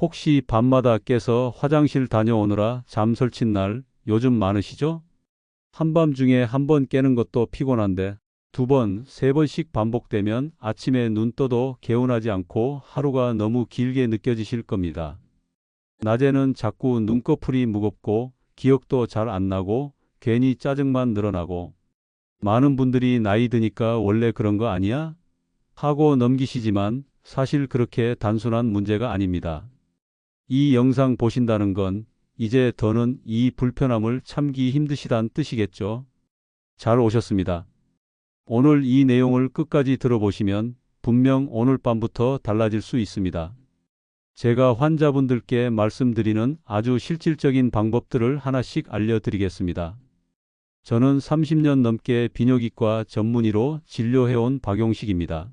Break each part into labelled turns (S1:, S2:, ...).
S1: 혹시 밤마다 깨서 화장실 다녀오느라 잠 설친 날 요즘 많으시죠? 한밤중에 한 번 깨는 것도 피곤한데 두 번, 세 번씩 반복되면 아침에 눈 떠도 개운하지 않고 하루가 너무 길게 느껴지실 겁니다. 낮에는 자꾸 눈꺼풀이 무겁고 기억도 잘 안 나고 괜히 짜증만 늘어나고 많은 분들이 나이 드니까 원래 그런 거 아니야? 하고 넘기시지만 사실 그렇게 단순한 문제가 아닙니다. 이 영상 보신다는 건 이제 더는 이 불편함을 참기 힘드시단 뜻이겠죠. 잘 오셨습니다. 오늘 이 내용을 끝까지 들어보시면 분명 오늘 밤부터 달라질 수 있습니다. 제가 환자분들께 말씀드리는 아주 실질적인 방법들을 하나씩 알려드리겠습니다. 저는 30년 넘게 비뇨기과 전문의로 진료해온 박용식입니다.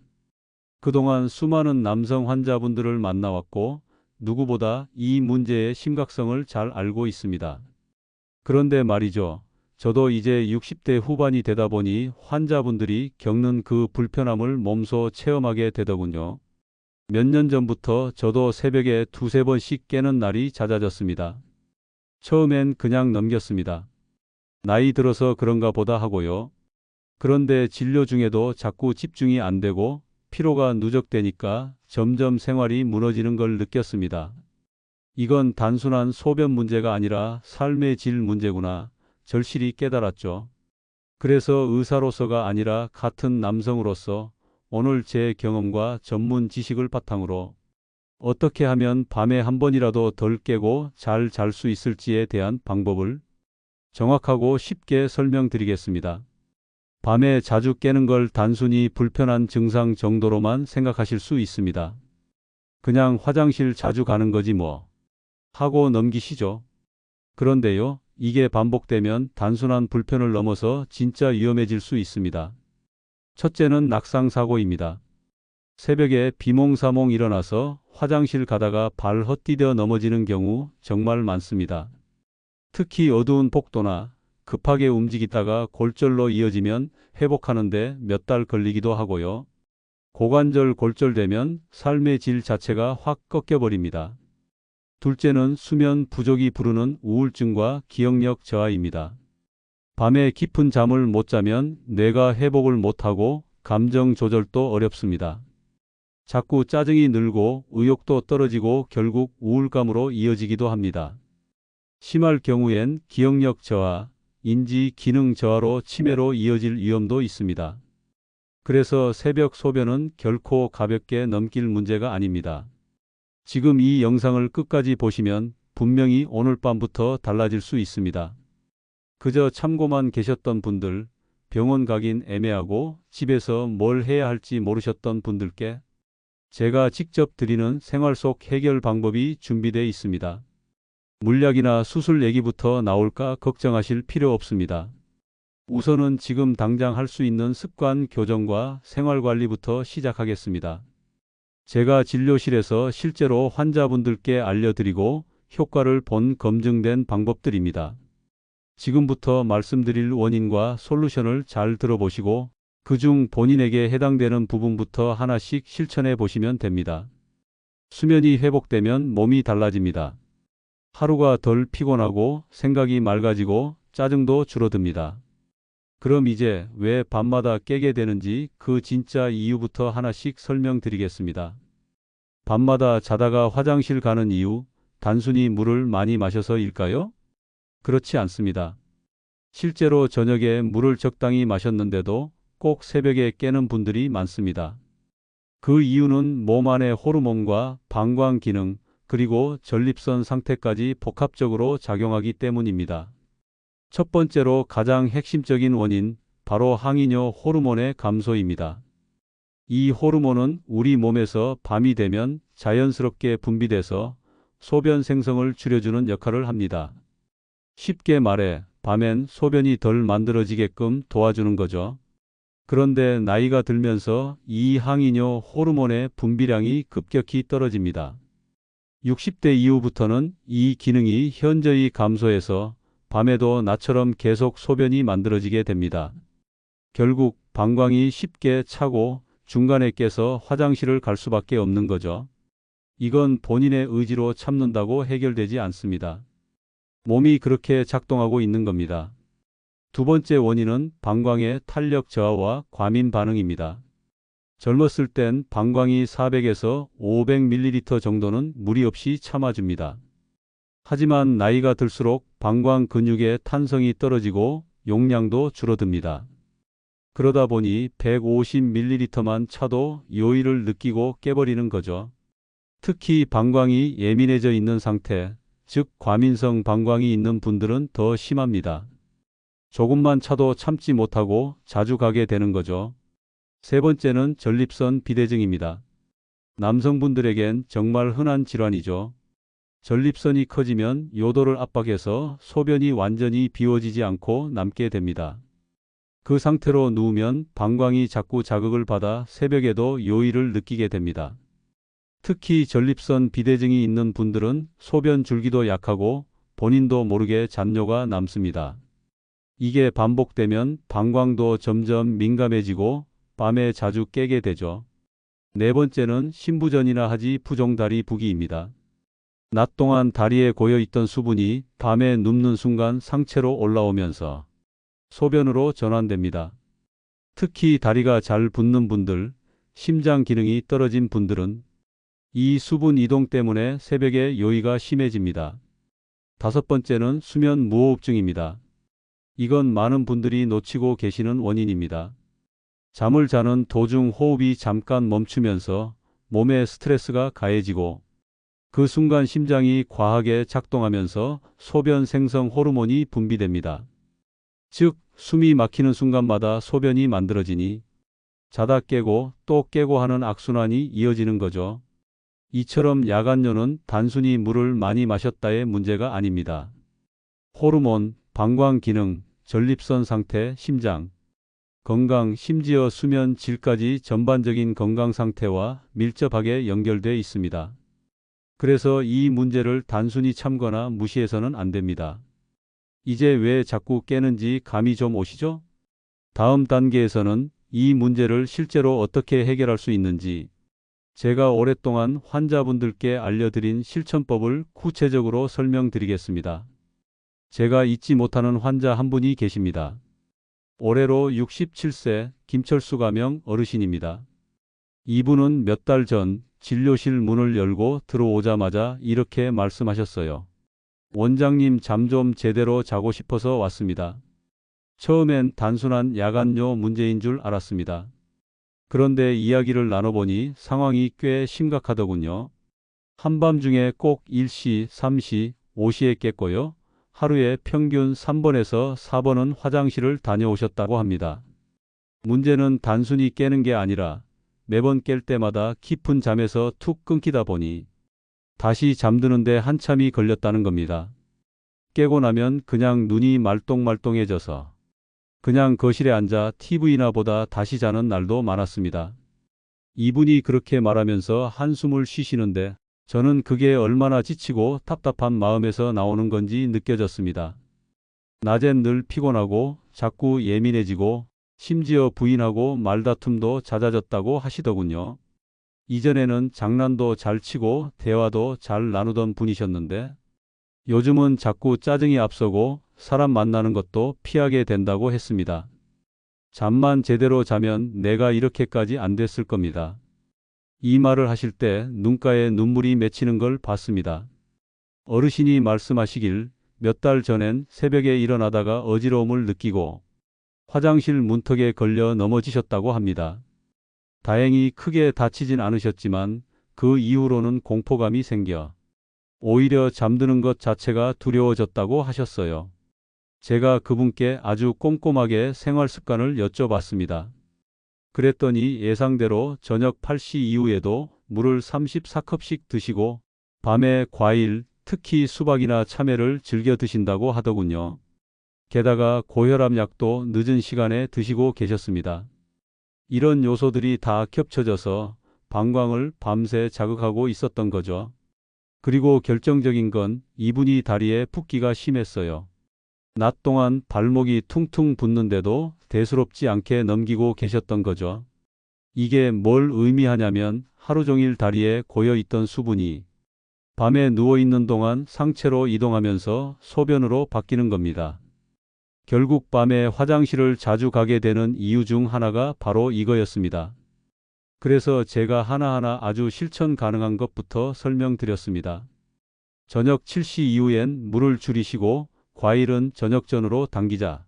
S1: 그동안 수많은 남성 환자분들을 만나왔고 누구보다 이 문제의 심각성을 잘 알고 있습니다. 그런데 말이죠. 저도 이제 60대 후반이 되다 보니 환자분들이 겪는 그 불편함을 몸소 체험하게 되더군요. 몇 년 전부터 저도 새벽에 두세 번씩 깨는 날이 잦아졌습니다. 처음엔 그냥 넘겼습니다. 나이 들어서 그런가 보다 하고요. 그런데 진료 중에도 자꾸 집중이 안 되고 피로가 누적되니까 점점 생활이 무너지는 걸 느꼈습니다. 이건 단순한 소변 문제가 아니라 삶의 질 문제구나 절실히 깨달았죠. 그래서 의사로서가 아니라 같은 남성으로서 오늘 제 경험과 전문 지식을 바탕으로 어떻게 하면 밤에 한 번이라도 덜 깨고 잘 잘 수 있을지에 대한 방법을 정확하고 쉽게 설명드리겠습니다. 밤에 자주 깨는 걸 단순히 불편한 증상 정도로만 생각하실 수 있습니다. 그냥 화장실 자주 가는 거지 뭐 하고 넘기시죠. 그런데요, 이게 반복되면 단순한 불편을 넘어서 진짜 위험해질 수 있습니다. 첫째는 낙상사고입니다. 새벽에 비몽사몽 일어나서 화장실 가다가 발 헛디뎌 넘어지는 경우 정말 많습니다. 특히 어두운 복도나 급하게 움직이다가 골절로 이어지면 회복하는데 몇 달 걸리기도 하고요. 고관절 골절되면 삶의 질 자체가 확 꺾여버립니다. 둘째는 수면 부족이 부르는 우울증과 기억력 저하입니다. 밤에 깊은 잠을 못 자면 뇌가 회복을 못하고 감정 조절도 어렵습니다. 자꾸 짜증이 늘고 의욕도 떨어지고 결국 우울감으로 이어지기도 합니다. 심할 경우엔 기억력 저하, 인지 기능 저하로 치매로 이어질 위험도 있습니다. 그래서 새벽 소변은 결코 가볍게 넘길 문제가 아닙니다. 지금 이 영상을 끝까지 보시면 분명히 오늘 밤부터 달라질 수 있습니다. 그저 참고만 계셨던 분들, 병원 가긴 애매하고 집에서 뭘 해야 할지 모르셨던 분들께 제가 직접 드리는 생활 속 해결 방법이 준비되어 있습니다. 물약이나 수술 얘기부터 나올까 걱정하실 필요 없습니다. 우선은 지금 당장 할 수 있는 습관 교정과 생활 관리부터 시작하겠습니다. 제가 진료실에서 실제로 환자분들께 알려드리고 효과를 본 검증된 방법들입니다. 지금부터 말씀드릴 원인과 솔루션을 잘 들어보시고 그중 본인에게 해당되는 부분부터 하나씩 실천해 보시면 됩니다. 수면이 회복되면 몸이 달라집니다. 하루가 덜 피곤하고 생각이 맑아지고 짜증도 줄어듭니다. 그럼 이제 왜 밤마다 깨게 되는지 그 진짜 이유부터 하나씩 설명드리겠습니다. 밤마다 자다가 화장실 가는 이유, 단순히 물을 많이 마셔서일까요? 그렇지 않습니다. 실제로 저녁에 물을 적당히 마셨는데도 꼭 새벽에 깨는 분들이 많습니다. 그 이유는 몸 안의 호르몬과 방광 기능, 그리고 전립선 상태까지 복합적으로 작용하기 때문입니다. 첫 번째로 가장 핵심적인 원인, 바로 항이뇨 호르몬의 감소입니다. 이 호르몬은 우리 몸에서 밤이 되면 자연스럽게 분비돼서 소변 생성을 줄여주는 역할을 합니다. 쉽게 말해 밤엔 소변이 덜 만들어지게끔 도와주는 거죠. 그런데 나이가 들면서 이 항이뇨 호르몬의 분비량이 급격히 떨어집니다. 60대 이후부터는 이 기능이 현저히 감소해서 밤에도 나처럼 계속 소변이 만들어지게 됩니다. 결국 방광이 쉽게 차고 중간에 깨서 화장실을 갈 수밖에 없는 거죠. 이건 본인의 의지로 참는다고 해결되지 않습니다. 몸이 그렇게 작동하고 있는 겁니다. 두 번째 원인은 방광의 탄력 저하와 과민 반응입니다. 젊었을 땐 방광이 400에서 500ml 정도는 무리 없이 참아줍니다. 하지만 나이가 들수록 방광 근육의 탄성이 떨어지고 용량도 줄어듭니다. 그러다 보니 150ml만 차도 요의를 느끼고 깨버리는 거죠. 특히 방광이 예민해져 있는 상태, 즉 과민성 방광이 있는 분들은 더 심합니다. 조금만 차도 참지 못하고 자주 가게 되는 거죠. 세 번째는 전립선 비대증입니다. 남성분들에겐 정말 흔한 질환이죠. 전립선이 커지면 요도를 압박해서 소변이 완전히 비워지지 않고 남게 됩니다. 그 상태로 누우면 방광이 자꾸 자극을 받아 새벽에도 요의를 느끼게 됩니다. 특히 전립선 비대증이 있는 분들은 소변 줄기도 약하고 본인도 모르게 잔뇨가 남습니다. 이게 반복되면 방광도 점점 민감해지고 밤에 자주 깨게 되죠. 네 번째는 신부전이나 하지 부종다리 부기입니다. 낮 동안 다리에 고여있던 수분이 밤에 눕는 순간 상체로 올라오면서 소변으로 전환됩니다. 특히 다리가 잘 붓는 분들, 심장 기능이 떨어진 분들은 이 수분 이동 때문에 새벽에 요의가 심해집니다. 다섯 번째는 수면 무호흡증입니다. 이건 많은 분들이 놓치고 계시는 원인입니다. 잠을 자는 도중 호흡이 잠깐 멈추면서 몸에 스트레스가 가해지고 그 순간 심장이 과하게 작동하면서 소변 생성 호르몬이 분비됩니다. 즉, 숨이 막히는 순간마다 소변이 만들어지니 자다 깨고 또 깨고 하는 악순환이 이어지는 거죠. 이처럼 야간뇨는 단순히 물을 많이 마셨다의 문제가 아닙니다. 호르몬, 방광 기능, 전립선 상태, 심장, 건강, 심지어 수면 질까지 전반적인 건강 상태와 밀접하게 연결돼 있습니다. 그래서 이 문제를 단순히 참거나 무시해서는 안 됩니다. 이제 왜 자꾸 깨는지 감이 좀 오시죠? 다음 단계에서는 이 문제를 실제로 어떻게 해결할 수 있는지 제가 오랫동안 환자분들께 알려드린 실천법을 구체적으로 설명드리겠습니다. 제가 잊지 못하는 환자 한 분이 계십니다. 올해로 67세 김철수 가명 어르신입니다. 이분은 몇 달 전 진료실 문을 열고 들어오자마자 이렇게 말씀하셨어요. 원장님, 잠 좀 제대로 자고 싶어서 왔습니다. 처음엔 단순한 야간뇨 문제인 줄 알았습니다. 그런데 이야기를 나눠보니 상황이 꽤 심각하더군요. 한밤중에 꼭 1시, 3시, 5시에 깼고요. 하루에 평균 3번에서 4번은 화장실을 다녀오셨다고 합니다. 문제는 단순히 깨는 게 아니라 매번 깰 때마다 깊은 잠에서 툭 끊기다 보니 다시 잠드는데 한참이 걸렸다는 겁니다. 깨고 나면 그냥 눈이 말똥말똥해져서 그냥 거실에 앉아 TV나 보다 다시 자는 날도 많았습니다. 이분이 그렇게 말하면서 한숨을 쉬시는데 저는 그게 얼마나 지치고 답답한 마음에서 나오는 건지 느껴졌습니다. 낮엔 늘 피곤하고 자꾸 예민해지고 심지어 부인하고 말다툼도 잦아졌다고 하시더군요. 이전에는 장난도 잘 치고 대화도 잘 나누던 분이셨는데 요즘은 자꾸 짜증이 앞서고 사람 만나는 것도 피하게 된다고 했습니다. 잠만 제대로 자면 내가 이렇게까지 안 됐을 겁니다. 이 말을 하실 때 눈가에 눈물이 맺히는 걸 봤습니다. 어르신이 말씀하시길 몇 달 전엔 새벽에 일어나다가 어지러움을 느끼고 화장실 문턱에 걸려 넘어지셨다고 합니다. 다행히 크게 다치진 않으셨지만 그 이후로는 공포감이 생겨 오히려 잠드는 것 자체가 두려워졌다고 하셨어요. 제가 그분께 아주 꼼꼼하게 생활 습관을 여쭤봤습니다. 그랬더니 예상대로 저녁 8시 이후에도 물을 34컵씩 드시고 밤에 과일, 특히 수박이나 참외를 즐겨 드신다고 하더군요. 게다가 고혈압 약도 늦은 시간에 드시고 계셨습니다. 이런 요소들이 다 겹쳐져서 방광을 밤새 자극하고 있었던 거죠. 그리고 결정적인 건 이분이 다리에 붓기가 심했어요. 낮 동안 발목이 퉁퉁 붓는데도 대수롭지 않게 넘기고 계셨던 거죠. 이게 뭘 의미하냐면 하루 종일 다리에 고여 있던 수분이 밤에 누워 있는 동안 상체로 이동하면서 소변으로 바뀌는 겁니다. 결국 밤에 화장실을 자주 가게 되는 이유 중 하나가 바로 이거였습니다. 그래서 제가 하나하나 아주 실천 가능한 것부터 설명드렸습니다. 저녁 7시 이후엔 물을 줄이시고 과일은 저녁 전으로 당기자.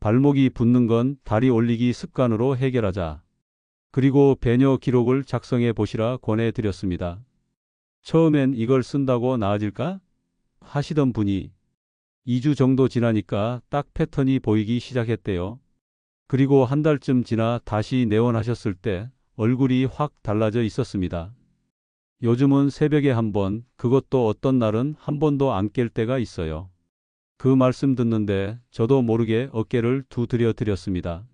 S1: 발목이 붓는 건 다리 올리기 습관으로 해결하자. 그리고 배뇨 기록을 작성해 보시라 권해드렸습니다. 처음엔 이걸 쓴다고 나아질까? 하시던 분이 2주 정도 지나니까 딱 패턴이 보이기 시작했대요. 그리고 한 달쯤 지나 다시 내원하셨을 때 얼굴이 확 달라져 있었습니다. 요즘은 새벽에 한 번, 그것도 어떤 날은 한 번도 안 깰 때가 있어요. 그 말씀 듣는데 저도 모르게 어깨를 두드려 드렸습니다.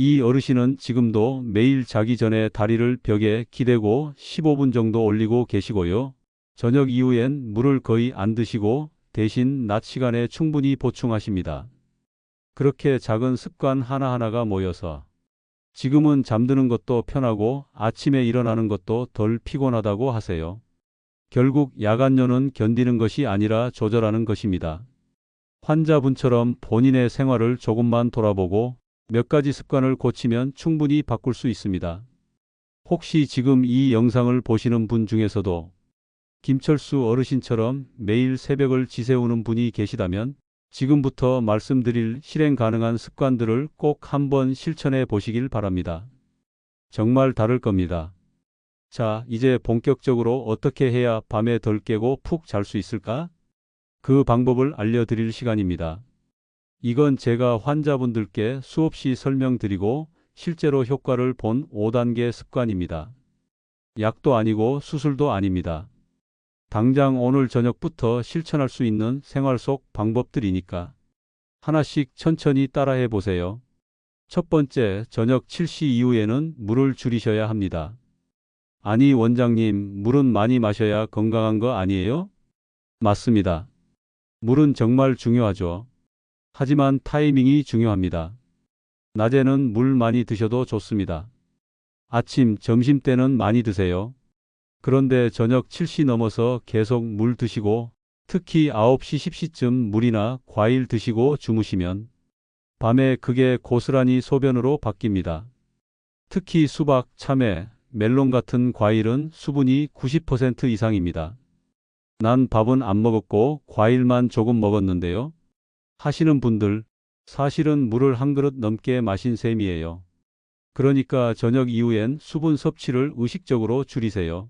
S1: 이 어르신은 지금도 매일 자기 전에 다리를 벽에 기대고 15분 정도 올리고 계시고요. 저녁 이후엔 물을 거의 안 드시고 대신 낮 시간에 충분히 보충하십니다. 그렇게 작은 습관 하나하나가 모여서 지금은 잠드는 것도 편하고 아침에 일어나는 것도 덜 피곤하다고 하세요. 결국 야간뇨는 견디는 것이 아니라 조절하는 것입니다. 환자분처럼 본인의 생활을 조금만 돌아보고 몇 가지 습관을 고치면 충분히 바꿀 수 있습니다. 혹시 지금 이 영상을 보시는 분 중에서도 김철수 어르신처럼 매일 새벽을 지새우는 분이 계시다면 지금부터 말씀드릴 실행 가능한 습관들을 꼭 한번 실천해 보시길 바랍니다. 정말 다를 겁니다. 자, 이제 본격적으로 어떻게 해야 밤에 덜 깨고 푹 잘 수 있을까? 그 방법을 알려드릴 시간입니다. 이건 제가 환자분들께 수없이 설명드리고 실제로 효과를 본 5단계 습관입니다. 약도 아니고 수술도 아닙니다. 당장 오늘 저녁부터 실천할 수 있는 생활 속 방법들이니까 하나씩 천천히 따라해 보세요. 첫 번째, 저녁 7시 이후에는 물을 줄이셔야 합니다. 아니 원장님, 물은 많이 마셔야 건강한 거 아니에요? 맞습니다. 물은 정말 중요하죠. 하지만 타이밍이 중요합니다. 낮에는 물 많이 드셔도 좋습니다. 아침, 점심 때는 많이 드세요. 그런데 저녁 7시 넘어서 계속 물 드시고 특히 9시, 10시쯤 물이나 과일 드시고 주무시면 밤에 그게 고스란히 소변으로 바뀝니다. 특히 수박, 참외, 멜론 같은 과일은 수분이 90% 이상입니다. 난 밥은 안 먹었고 과일만 조금 먹었는데요. 하시는 분들, 사실은 물을 한 그릇 넘게 마신 셈이에요. 그러니까 저녁 이후엔 수분 섭취를 의식적으로 줄이세요.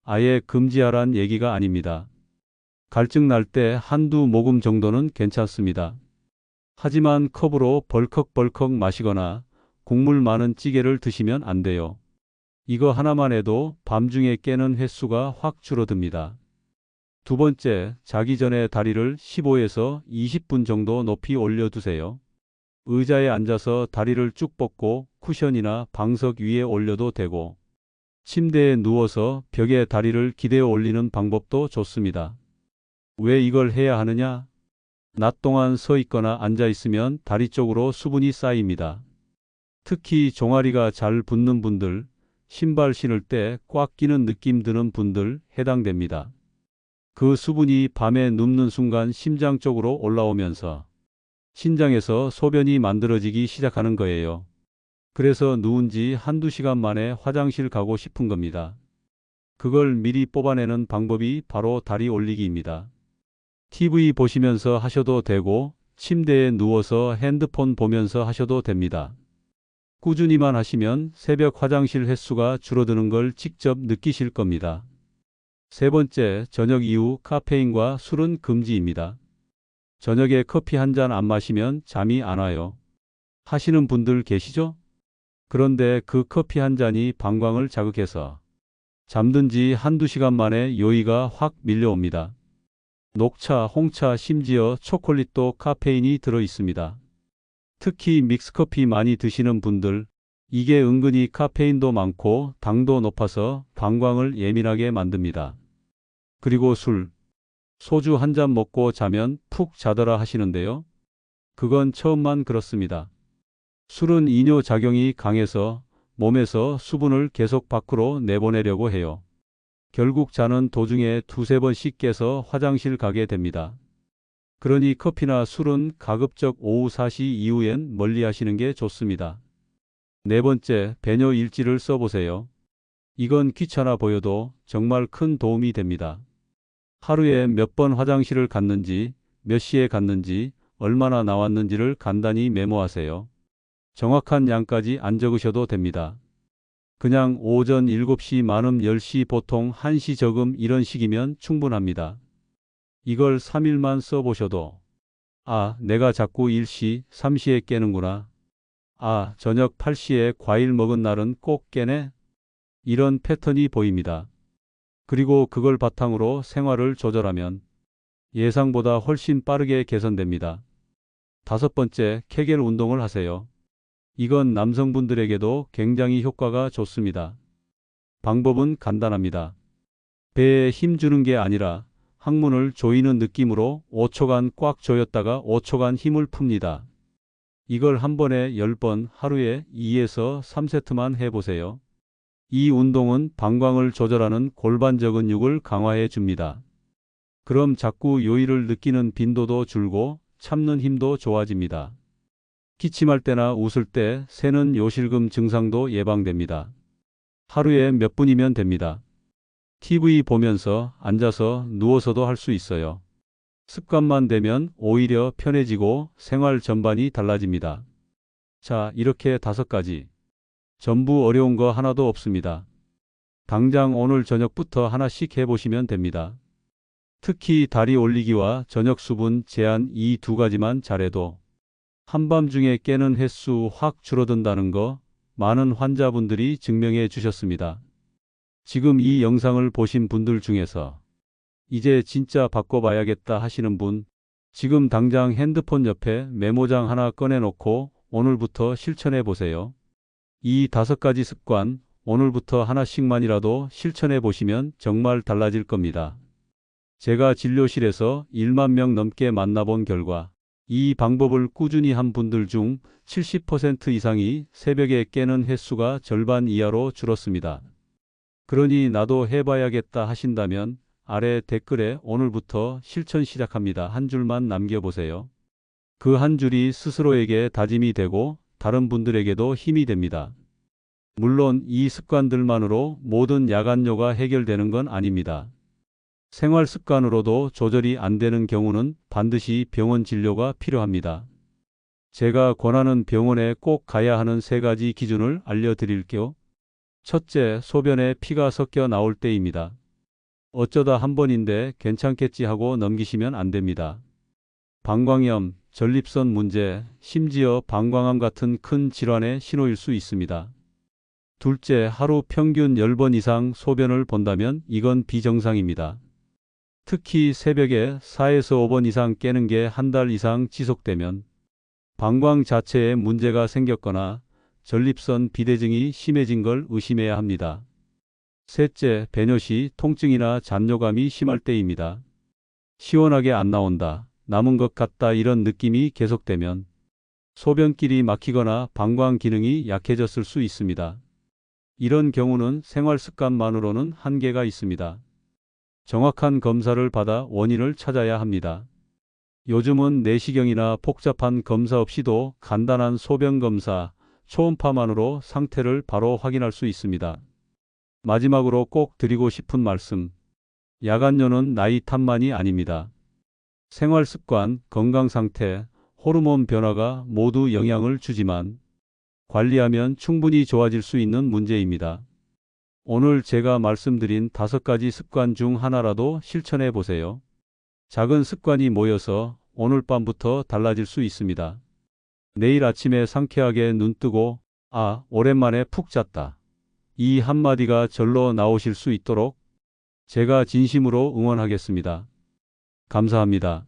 S1: 아예 금지하란 얘기가 아닙니다. 갈증 날 때 한두 모금 정도는 괜찮습니다. 하지만 컵으로 벌컥벌컥 마시거나 국물 많은 찌개를 드시면 안 돼요. 이거 하나만 해도 밤중에 깨는 횟수가 확 줄어듭니다. 두 번째, 자기 전에 다리를 15에서 20분 정도 높이 올려두세요. 의자에 앉아서 다리를 쭉 뻗고 쿠션이나 방석 위에 올려도 되고 침대에 누워서 벽에 다리를 기대어 올리는 방법도 좋습니다. 왜 이걸 해야 하느냐? 낮 동안 서 있거나 앉아 있으면 다리 쪽으로 수분이 쌓입니다. 특히 종아리가 잘 붙는 분들, 신발 신을 때 꽉 끼는 느낌 드는 분들 해당됩니다. 그 수분이 밤에 눕는 순간 심장 쪽으로 올라오면서 신장에서 소변이 만들어지기 시작하는 거예요. 그래서 누운 지 한두 시간 만에 화장실 가고 싶은 겁니다. 그걸 미리 뽑아내는 방법이 바로 다리 올리기입니다. TV 보시면서 하셔도 되고 침대에 누워서 핸드폰 보면서 하셔도 됩니다. 꾸준히만 하시면 새벽 화장실 횟수가 줄어드는 걸 직접 느끼실 겁니다. 세 번째, 저녁 이후 카페인과 술은 금지입니다. 저녁에 커피 한 잔 안 마시면 잠이 안 와요. 하시는 분들 계시죠? 그런데 그 커피 한 잔이 방광을 자극해서 잠든 지 한두 시간 만에 요의가 확 밀려옵니다. 녹차, 홍차, 심지어 초콜릿도 카페인이 들어 있습니다. 특히 믹스커피 많이 드시는 분들, 이게 은근히 카페인도 많고 당도 높아서 방광을 예민하게 만듭니다. 그리고 술, 소주 한 잔 먹고 자면 푹 자더라 하시는데요. 그건 처음만 그렇습니다. 술은 이뇨작용이 강해서 몸에서 수분을 계속 밖으로 내보내려고 해요. 결국 자는 도중에 두세 번씩 깨서 화장실 가게 됩니다. 그러니 커피나 술은 가급적 오후 4시 이후엔 멀리 하시는 게 좋습니다. 네 번째, 배뇨 일지를 써보세요. 이건 귀찮아 보여도 정말 큰 도움이 됩니다. 하루에 몇 번 화장실을 갔는지, 몇 시에 갔는지, 얼마나 나왔는지를 간단히 메모하세요. 정확한 양까지 안 적으셔도 됩니다. 그냥 오전 7시 많음 10시 보통 1시 적음 이런 식이면 충분합니다. 이걸 3일만 써보셔도 내가 자꾸 1시, 3시에 깨는구나. 저녁 8시에 과일 먹은 날은 꼭 깨네. 이런 패턴이 보입니다. 그리고 그걸 바탕으로 생활을 조절하면 예상보다 훨씬 빠르게 개선됩니다. 다섯 번째, 케겔 운동을 하세요. 이건 남성분들에게도 굉장히 효과가 좋습니다. 방법은 간단합니다. 배에 힘 주는 게 아니라 항문을 조이는 느낌으로 5초간 꽉 조였다가 5초간 힘을 풉니다. 이걸 한 번에 10번 하루에 2에서 3세트만 해보세요. 이 운동은 방광을 조절하는 골반적 근육을 강화해 줍니다. 그럼 자꾸 요일을 느끼는 빈도도 줄고 참는 힘도 좋아집니다. 기침할 때나 웃을 때 새는 요실금 증상도 예방됩니다. 하루에 몇 분이면 됩니다. TV 보면서 앉아서 누워서도 할 수 있어요. 습관만 되면 오히려 편해지고 생활 전반이 달라집니다. 자, 이렇게 5가지. 전부 어려운 거 하나도 없습니다. 당장 오늘 저녁부터 하나씩 해보시면 됩니다. 특히 다리 올리기와 저녁 수분 제한 이 2가지만 잘해도 한밤중에 깨는 횟수 확 줄어든다는 거 많은 환자분들이 증명해 주셨습니다. 지금 이 영상을 보신 분들 중에서 이제 진짜 바꿔봐야겠다 하시는 분, 지금 당장 핸드폰 옆에 메모장 하나 꺼내놓고 오늘부터 실천해 보세요. 이 5가지 습관 오늘부터 하나씩만이라도 실천해 보시면 정말 달라질 겁니다. 제가 진료실에서 1만 명 넘게 만나본 결과 이 방법을 꾸준히 한 분들 중 70% 이상이 새벽에 깨는 횟수가 절반 이하로 줄었습니다. 그러니 나도 해봐야겠다 하신다면 아래 댓글에 오늘부터 실천 시작합니다 한 줄만 남겨보세요. 그 한 줄이 스스로에게 다짐이 되고 다른 분들에게도 힘이 됩니다. 물론 이 습관들만으로 모든 야간뇨가 해결되는 건 아닙니다. 생활 습관으로도 조절이 안 되는 경우는 반드시 병원 진료가 필요합니다. 제가 권하는 병원에 꼭 가야 하는 3가지 기준을 알려드릴게요. 첫째, 소변에 피가 섞여 나올 때입니다. 어쩌다 한 번인데 괜찮겠지 하고 넘기시면 안 됩니다. 방광염, 전립선 문제, 심지어 방광암 같은 큰 질환의 신호일 수 있습니다. 둘째, 하루 평균 10번 이상 소변을 본다면 이건 비정상입니다. 특히 새벽에 4에서 5번 이상 깨는 게 한 달 이상 지속되면 방광 자체에 문제가 생겼거나 전립선 비대증이 심해진 걸 의심해야 합니다. 셋째, 배뇨 시 통증이나 잔뇨감이 심할 때입니다. 시원하게 안 나온다, 남은 것 같다 이런 느낌이 계속되면 소변길이 막히거나 방광 기능이 약해졌을 수 있습니다. 이런 경우는 생활 습관만으로는 한계가 있습니다. 정확한 검사를 받아 원인을 찾아야 합니다. 요즘은 내시경이나 복잡한 검사 없이도 간단한 소변 검사, 초음파만으로 상태를 바로 확인할 수 있습니다. 마지막으로 꼭 드리고 싶은 말씀. 야간뇨는 나이 탓만이 아닙니다. 생활 습관, 건강 상태, 호르몬 변화가 모두 영향을 주지만 관리하면 충분히 좋아질 수 있는 문제입니다. 오늘 제가 말씀드린 5가지 습관 중 하나라도 실천해 보세요. 작은 습관이 모여서 오늘 밤부터 달라질 수 있습니다. 내일 아침에 상쾌하게 눈 뜨고 오랜만에 푹 잤다, 이 한마디가 절로 나오실 수 있도록 제가 진심으로 응원하겠습니다. 감사합니다.